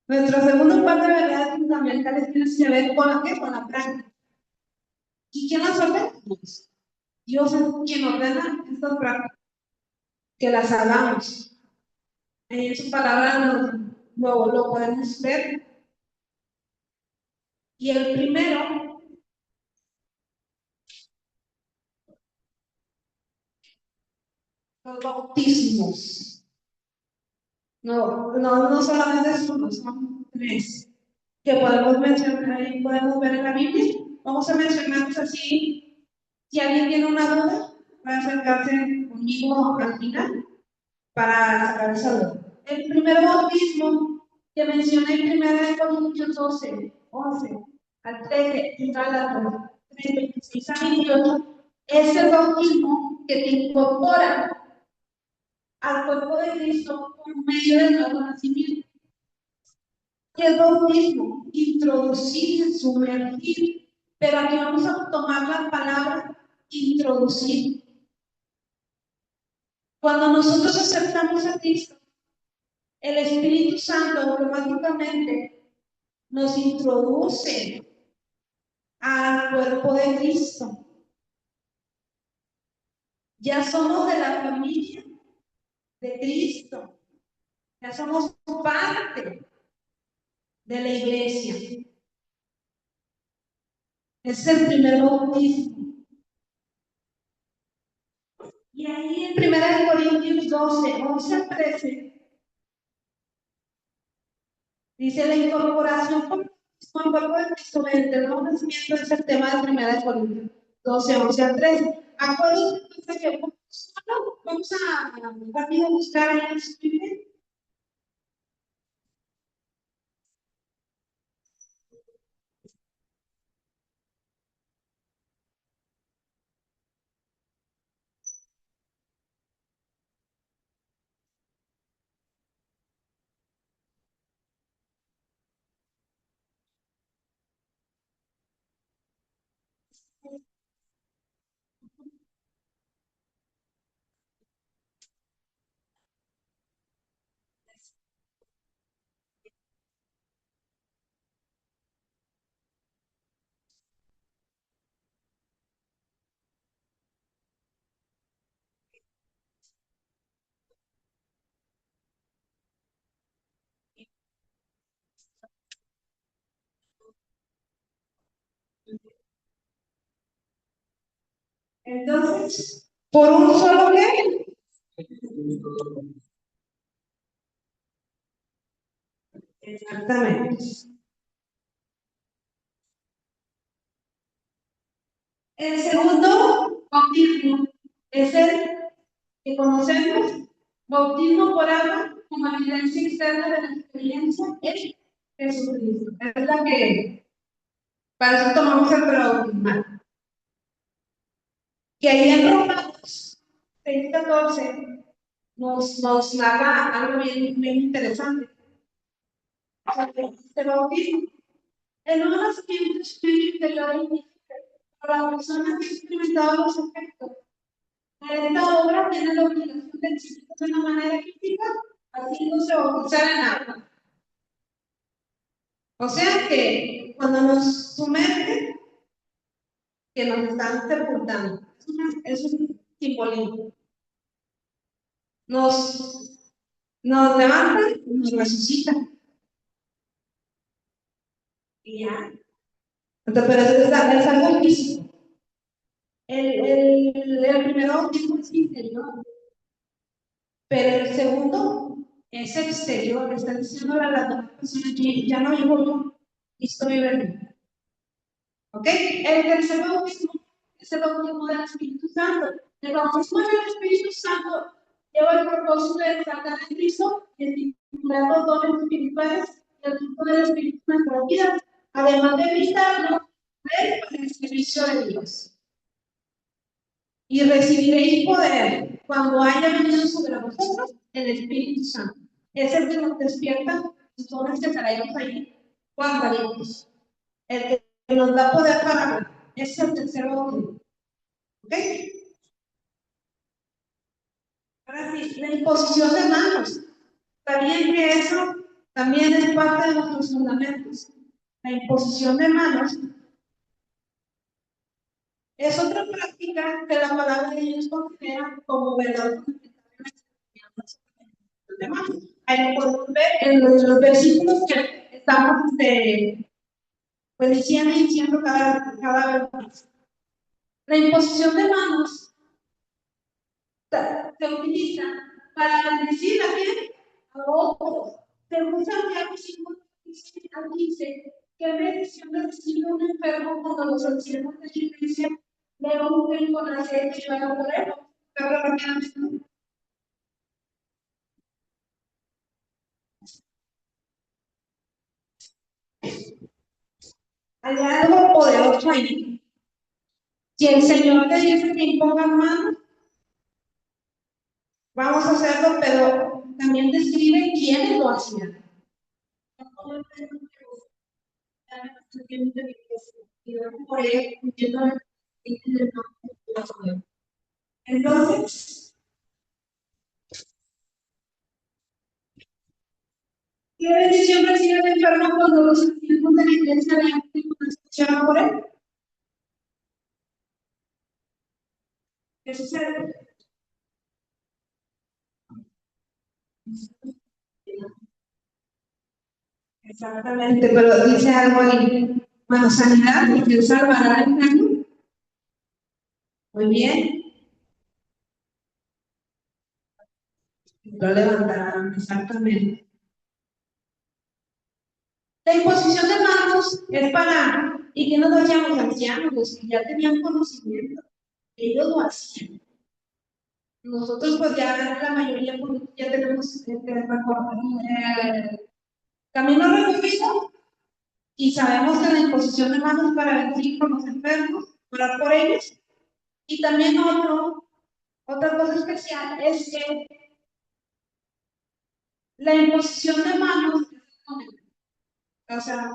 Nuestra segunda parte de verdades fundamentales tiene que ver con la, ¿qué? Con la práctica. ¿Y quién las ordena? Dios es quien ordena estas prácticas, que las hagamos. En su palabra lo podemos ver. Y el primero los bautismos. No solamente es uno, son tres que podemos mencionar y podemos ver en la Biblia. Vamos a mencionarlos así. Si alguien tiene una duda, va a acercarse conmigo al final para sacar esa duda. El primer bautismo que mencioné en 1 Corintios 12, 11 al 13 y Gálatas 3, 26 a 28 es el bautismo que te incorpora al cuerpo de Cristo por medio del nuevo nacimiento. Y el bautismo, introducir, sumergir, pero aquí vamos a tomar la palabra introducir. Cuando nosotros aceptamos a Cristo, el Espíritu Santo automáticamente nos introduce al cuerpo de Cristo. Ya somos de la familia de Cristo, ya somos parte de la iglesia. Es el primer bautismo. Y ahí en 1 Corintios 12, 11 a 13, dice la incorporación por el cuerpo de Cristo mediante el nuevo nacimiento. Es el tema de 1 Corintios 12, 11 a 13. Acuérdense que vamos a rápido buscar ahí en su Biblia. Entonces, por un solo qué? Exactamente. El segundo bautismo es el que conocemos, bautismo por agua, como evidencia externa de la experiencia en Jesucristo. Es la que, para eso tomamos el bautismal. Que ahí en Romanos 6:14 nos narra algo bien interesante. Este bautismo. El nuevo nacimiento es un interior para la persona que ha experimentado los efectos. Esta obra tiene la obligación de existir de una manera crítica, haciéndose bautizar en agua. O sea que cuando nos sumergen, que nos están sepultando. Es un simbolismo. Nos levantan, nos resucitan. Y ya. Entonces, pero es algo físico. El primero bautismo es interior, pero el segundo es exterior. Está diciendo a las demás personas que ya no vivo yo, Cristo vive en mí. ¿Ok? El tercer bautismo es el bautismo del Espíritu Santo. El bautismo del Espíritu Santo lleva el propósito de sacar a Cristo y estimular los dones espirituales y el fruto del Espíritu en nuestra vida, además de evitarlo ver para el servicio de Dios. Y recibiréis poder cuando haya venido sobre vosotros el Espíritu Santo. Es el que nos despierta los dones que traemos ahí cuando haríamos. El que nos da poder para ver. Es el tercer bautismo. ¿Ok? Ahora sí, la imposición de manos. También que eso también es parte de nuestros fundamentos. La imposición de manos es otra práctica que la palabra de Dios considera como verdad. Ahí podemos ver en los versículos que estamos pues diciendo cada vez más. La imposición de manos se utiliza para bendecir a quién, a otros. Según Santiago 5, dice que bendición de recibir un enfermo cuando los ancianos de la iglesia le unguen con aceite y van a poder. Hay algo poderoso ahí. Si el Señor te dice que impongan manos, vamos a hacerlo, pero también describe quiénes lo hacían. Entonces, ¿qué bendición recibe el enfermo cuando los ancianos de la iglesia le escuchaban por él? ¿Qué sucede? Exactamente, pero dice algo ahí. Bueno, sanidad, y que salvará al enfermo. Muy bien. Lo levantarán, exactamente. La imposición de manos es para, y que nos vayamos ancianos, los que ya tenían conocimiento, ellos lo hacían. Nosotros, pues ya la mayoría, pues, ya tenemos camino recorrido y sabemos que la imposición de manos es para bendecir con los enfermos, orar por ellos. Y también otra cosa especial es que la imposición de manos, o sea,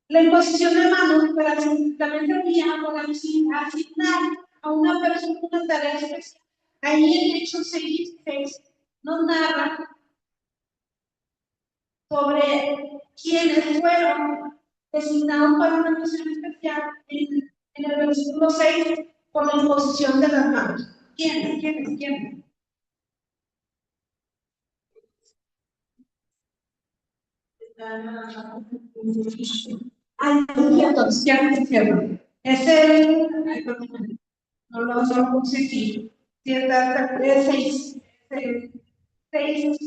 la imposición de manos para también servía para asignar a una persona una tarea especial. Ahí en Hechos 6 nos narra sobre quienes fueron designados para una misión especial en el versículo 6 por la imposición de las manos. ¿Quiénes? Entonces, ya me dijeron. Es el. No lo conseguí. Si está 6. 6.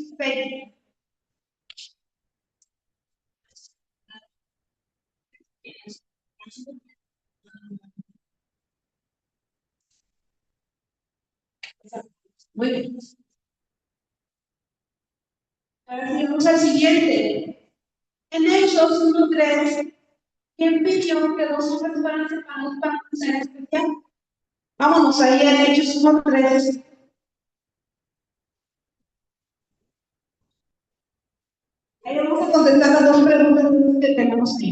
Muy bien. Ahora seguimos al siguiente. En Hechos 1:3, ¿quién pidió que 2 hombres fueran separados para un ser especial? Vámonos ahí en Hechos 1:3. Ahí vamos a contestar las 2 preguntas que tenemos aquí.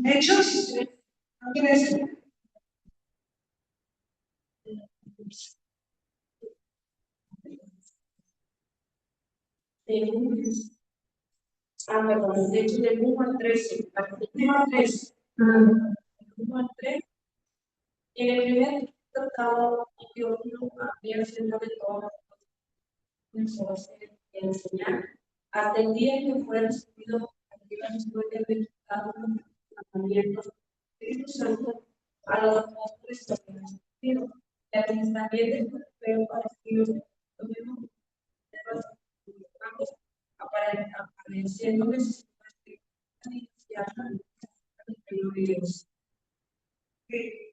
Hechos, ¿no quiere decir? Perdón, de hecho, del 1 al 13. Del 1 al 3. Del 1 al 3. En el primer tratado, Dios no había sido de todo enseñar, hasta el día en que fue recibido la historia de cada uno de los mandamientos de Espíritu Santo a los apóstoles que habían recibido. La también del feo para escribir lo mismo de los campos, apareciéndoles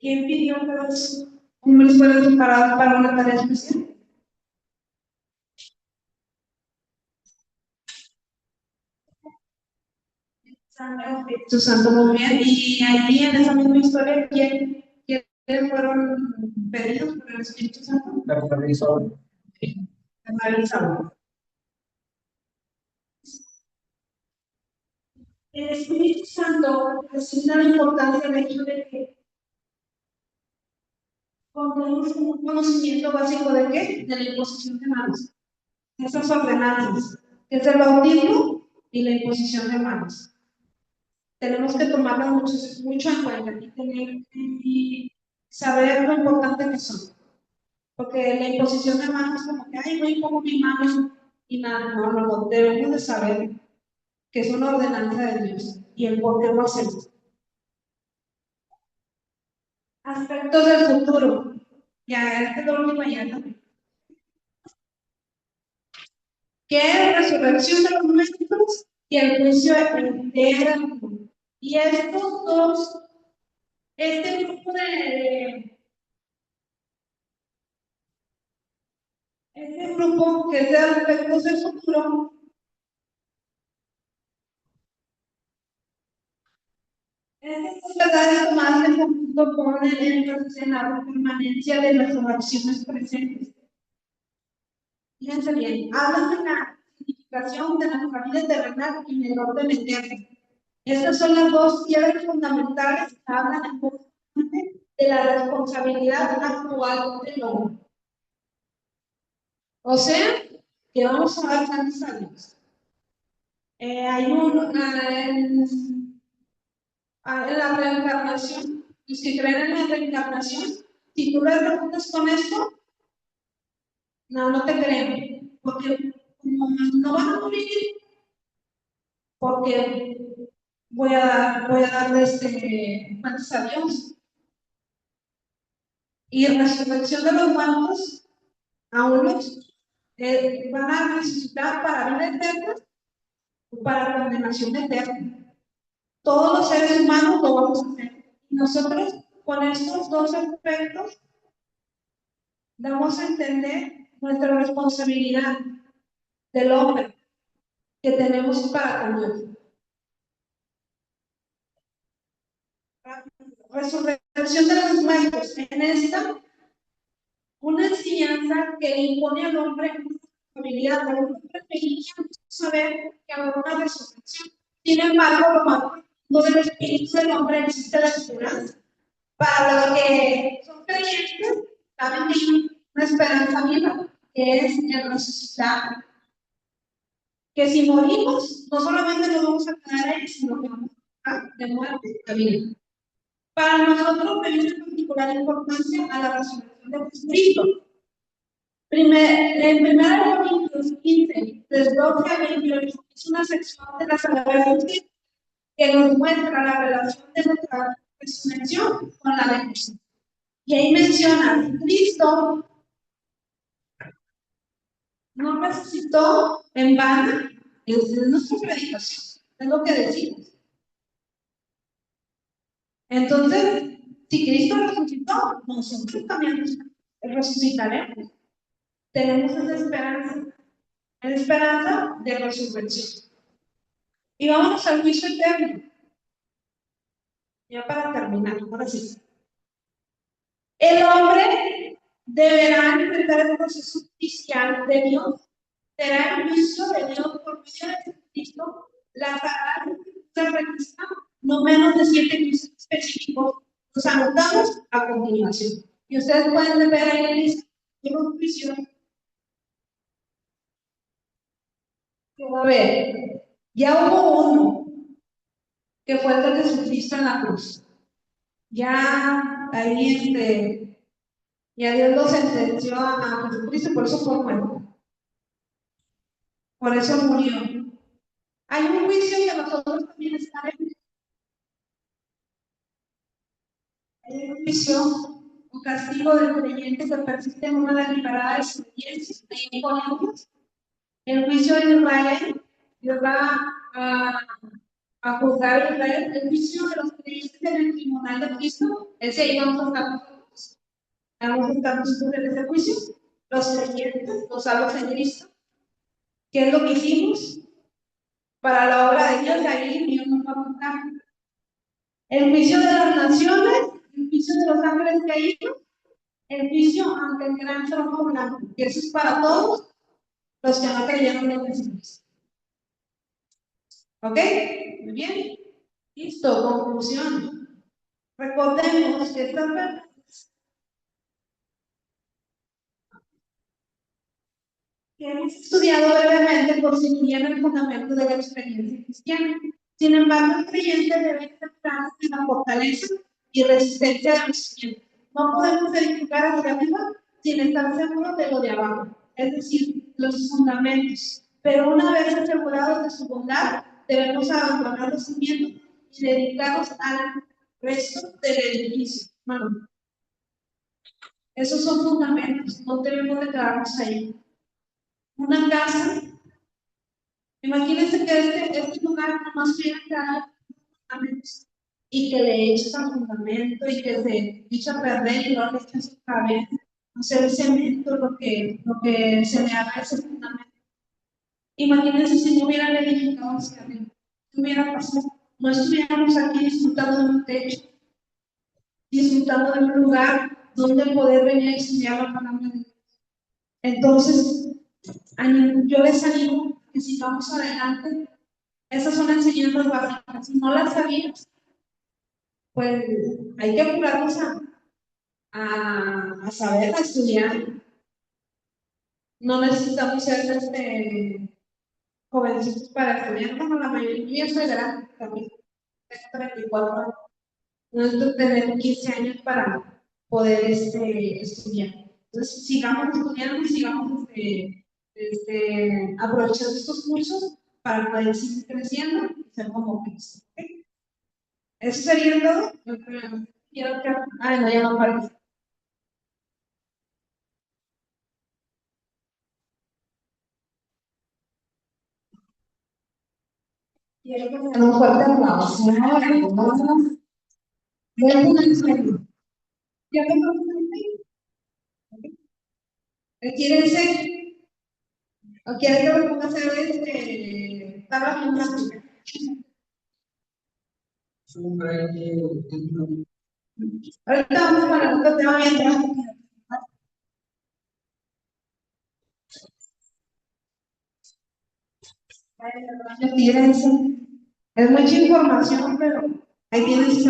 ¿quién pidió que los hombres fueran separados para una tarea especial? Espíritu Santo, muy bien. Y allí en esa misma historia, ¿quiénes fueron pedidos por el Espíritu Santo? La supervisor. El Espíritu Santo resalta la importancia del hecho de que tenemos un conocimiento básico de qué? De la imposición de manos. Esas ordenanzas, que es el bautismo y la imposición de manos. Tenemos que tomarlas mucho en cuenta y saber lo importante que son. Porque la imposición de manos es como que, ay, voy y pongo mi mano y nada, no, no, no, debemos de saber que es una ordenanza de Dios y el por qué lo hacemos. Aspectos del futuro. Ya, este es lo último ya, ¿no? Que es resurrección de los muertos y el juicio eterno. Y estos dos, este grupo este grupo que es de aspectos del futuro, estas verdades tomadas en conjunto ponen énfasis en la permanencia de las oraciones presentes. Fíjense bien, hablan de la significación de la familia terrenal y del orden eterno. Estas son las dos piedras fundamentales que hablan de la responsabilidad actual del hombre. O sea, que vamos a dar tantos años. Hay en la reencarnación, los que creen en la reencarnación, si tú les preguntas con esto, no te creen, porque como no van a morir, porque voy a darles cuentas a Dios. Y resurrección de los muertos, a unos van a resucitar para vida eterna o para condenación eterna. Todos los seres humanos lo vamos a hacer. Y nosotros, con estos dos aspectos, damos a entender nuestra responsabilidad del hombre que tenemos para con Dios. Resurrección de los muertos. En esta, una enseñanza que impone al hombre una responsabilidad. El hombre preferiría saber que habrá una resurrección. Sin embargo, lo más profundo del espíritu del hombre existe la esperanza. Para los que son creyentes, saben que hay una esperanza viva, que es el resucitar. Que si morimos, no solamente nos vamos a quedar ahí, sino que vamos a de muerte a vida. Para nosotros tenemos una particular importancia a la resurrección de Jesucristo. En 1 Corintios 15, desde 12 a 28, es una sección de la Sagrada Escritura que nos muestra la relación de nuestra resurrección con la de Cristo. Y ahí menciona que Cristo no resucitó en vano, es nuestra predicación, es lo que decimos. Entonces, si Cristo resucitó, nosotros también resucitaremos. Tenemos esa esperanza de resurrección. Y vámonos al juicio eterno. Ya para terminar, ahora sí. El hombre deberá enfrentar el proceso judicial de Dios. Será el juicio de Dios por medio de Jesucristo. La Sagrada Escritura registra no menos de 7 juicios específicos. Los anotamos a continuación. Y ustedes pueden ver ahí en un juicio. A ver, ya hubo uno que fue el de Jesucristo en la cruz. Ya ahí ya Dios lo sentenció a Jesucristo, por eso fue muerto. Por eso murió. Hay un juicio que nosotros también estaremos. Hay un juicio o castigo del creyente que persiste en una deliberada desobediencia y incoherencia. El juicio de Israel, Dios va a juzgar a Israel. El juicio de los creyentes en el tribunal de Cristo, ese ahí vamos a estar nosotros. Vamos a estar nosotros en ese juicio. Los creyentes, los salvos en Cristo. ¿Qué es lo que hicimos? Para la obra de Dios, ahí Dios nos va a contar. El juicio de las naciones, el juicio de los ángeles caídos, el juicio ante el gran trono blanco. Y eso es para todos los que no creyeron en Jesucristo. ¿Ok? Muy bien. Listo, conclusión. Recordemos que estas verdades que hemos estudiado brevemente constituyen el fundamento de la experiencia cristiana. Sin embargo, el creyente debe centrarse en la fortaleza y resistencia del crecimiento. No podemos edificar hacia arriba sin estar seguro de lo de abajo, es decir, los fundamentos. Pero una vez asegurados de su bondad, debemos abandonar los cimientos y dedicarnos al resto del edificio. Bueno, esos son fundamentos, no debemos de quedarnos ahí. Una casa, imagínense que este lugar nomás hubiera quedado fundamentos y que le eches al fundamento y que se echa a perder y lo que echa su cabeza, hacer el cemento, lo que se le haga a ese fundamento. Imagínense si no hubieran edificado hacia arriba, ¿qué hubiera pasado? No estuviéramos aquí disfrutando de un techo, disfrutando de un lugar donde poder venir a estudiar la palabra de Dios. Entonces, yo les animo que sigamos adelante. Esas son enseñanzas básicas. Si no las sabías, pues hay que apurarnos a saber, a estudiar. No necesitamos ser jovencitos para estudiar. Bueno, la mayoría soy grande también. Tengo 34 años. No necesito tener 15 años para poder estudiar. Entonces, sigamos estudiando y sigamos aprovechando estos cursos para poder seguir creciendo y ser como Cristo. ¿Okay? Eso sería todo. Quiero que. Ah, no, ya no aparece. Quiero que me den un fuerte aplauso. Muy en serio. ¿Ya me conocen? ¿Quieren ser? ¿O quieren que me ponga a hacer tabla geográfica? Ahorita vamos para otro tema bien drástico. Tírense. Es mucha información, pero ahí tienes